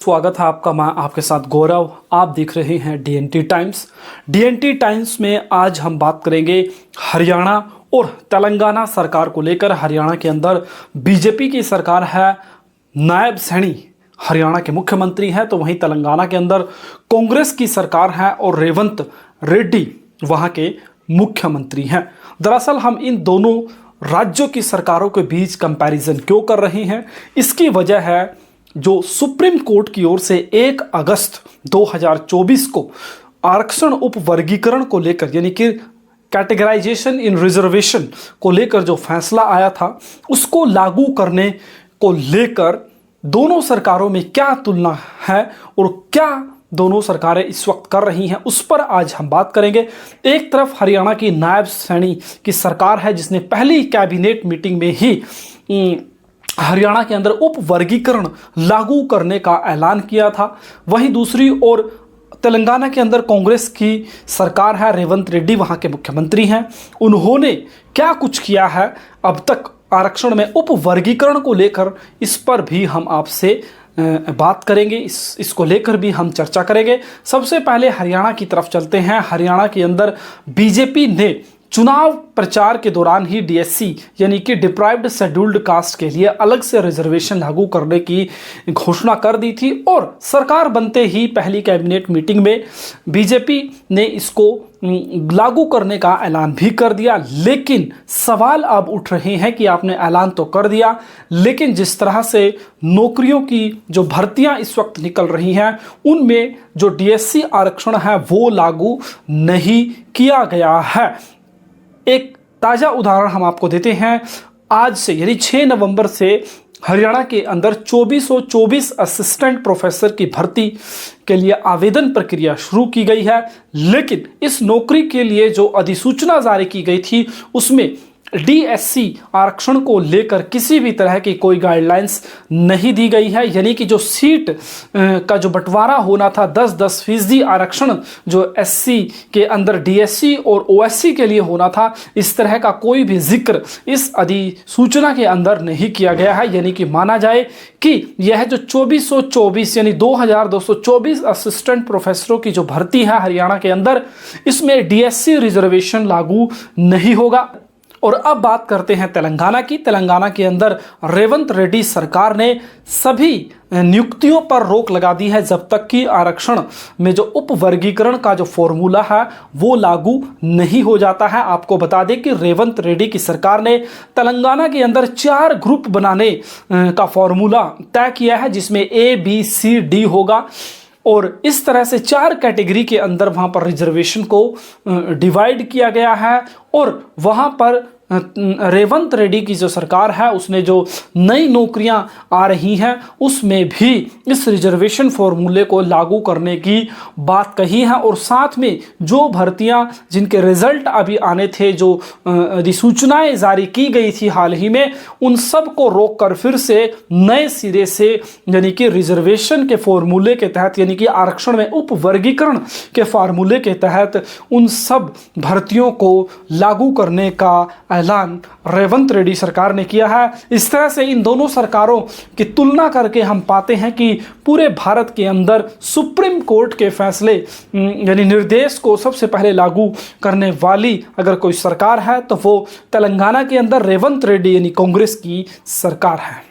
स्वागत है आपका। मैं आपके साथ गौरव। आप देख रहे हैं डीएनटी टाइम्स। डीएनटी टाइम्स में आज हम बात करेंगे हरियाणा और तेलंगाना सरकार को लेकर। हरियाणा के अंदर बीजेपी की सरकार है, नायब सैनी हरियाणा के मुख्यमंत्री हैं, तो वहीं तेलंगाना के अंदर कांग्रेस की सरकार है और रेवंत रेड्डी वहां के मुख्यमंत्री हैं। दरअसल हम इन दोनों राज्यों की सरकारों के बीच कंपैरिजन क्यों कर रहे हैं, इसकी वजह है जो सुप्रीम कोर्ट की ओर से 1 अगस्त 2024 को आरक्षण उपवर्गीकरण को लेकर, यानी कि कैटेगराइजेशन इन रिजर्वेशन को लेकर जो फैसला आया था, उसको लागू करने को लेकर दोनों सरकारों में क्या तुलना है और क्या दोनों सरकारें इस वक्त कर रही हैं, उस पर आज हम बात करेंगे। एक तरफ हरियाणा की नायब सैनी की सरकार है, जिसने पहली कैबिनेट मीटिंग में ही हरियाणा के अंदर उप वर्गीकरण लागू करने का ऐलान किया था। वहीं दूसरी ओर तेलंगाना के अंदर कांग्रेस की सरकार है, रेवंत रेड्डी वहां के मुख्यमंत्री हैं। उन्होंने क्या कुछ किया है अब तक आरक्षण में उप वर्गीकरण को लेकर, इस पर भी हम आपसे बात करेंगे, इसको लेकर भी हम चर्चा करेंगे। सबसे पहले हरियाणा की तरफ चलते हैं। हरियाणा के अंदर बीजेपी ने चुनाव प्रचार के दौरान ही डीएससी यानी कि डिप्राइव्ड शेड्यूल्ड कास्ट के लिए अलग से रिजर्वेशन लागू करने की घोषणा कर दी थी और सरकार बनते ही पहली कैबिनेट मीटिंग में बीजेपी ने इसको लागू करने का ऐलान भी कर दिया। लेकिन सवाल अब उठ रहे हैं कि आपने ऐलान तो कर दिया, लेकिन जिस तरह से नौकरियों की जो भर्तियां इस वक्त निकल रही हैं, उनमें जो डीएससी आरक्षण है वो लागू नहीं किया गया है। एक ताज़ा उदाहरण हम आपको देते हैं। आज से यानी 6 नवंबर से हरियाणा के अंदर 2424 असिस्टेंट प्रोफेसर की भर्ती के लिए आवेदन प्रक्रिया शुरू की गई है। लेकिन इस नौकरी के लिए जो अधिसूचना जारी की गई थी, उसमें डीएससी आरक्षण को लेकर किसी भी तरह की कोई गाइडलाइंस नहीं दी गई है। यानी कि जो सीट का जो बंटवारा होना था 10-10% आरक्षण जो एससी के अंदर डीएससी और ओएससी के लिए होना था, इस तरह का कोई भी जिक्र इस अधिसूचना के अंदर नहीं किया गया है। यानी कि माना जाए कि यह जो 2424 यानी 2224 असिस्टेंट प्रोफेसरों की जो भर्ती है हरियाणा के अंदर, इसमें डीएससी रिजर्वेशन लागू नहीं होगा। और अब बात करते हैं तेलंगाना की। तेलंगाना के अंदर रेवंत रेड्डी सरकार ने सभी नियुक्तियों पर रोक लगा दी है जब तक कि आरक्षण में जो उपवर्गीकरण का जो फॉर्मूला है वो लागू नहीं हो जाता है। आपको बता दें कि रेवंत रेड्डी की सरकार ने तेलंगाना के अंदर 4 ग्रुप बनाने का फॉर्मूला तय किया है, जिसमें ABCD होगा और इस तरह से 4 कैटेगरी के अंदर वहां पर रिजर्वेशन को डिवाइड किया गया है। और वहां पर रेवंत रेड्डी की जो सरकार है, उसने जो नई नौकरियां आ रही हैं उसमें भी इस रिजर्वेशन फॉर्मूले को लागू करने की बात कही है। और साथ में जो भर्तियां जिनके रिजल्ट अभी आने थे, जो अधिसूचनाएं जारी की गई थी हाल ही में, उन सब को रोक कर फिर से नए सिरे से यानी कि रिजर्वेशन के फॉर्मूले के तहत, यानी कि आरक्षण में उपवर्गीकरण के फार्मूले के तहत उन सब भर्तियों को लागू करने का ऐलान रेवंत रेड्डी सरकार ने किया है। इस तरह से इन दोनों सरकारों की तुलना करके हम पाते हैं कि पूरे भारत के अंदर सुप्रीम कोर्ट के फैसले यानी निर्देश को सबसे पहले लागू करने वाली अगर कोई सरकार है तो वो तेलंगाना के अंदर रेवंत रेड्डी यानी कांग्रेस की सरकार है।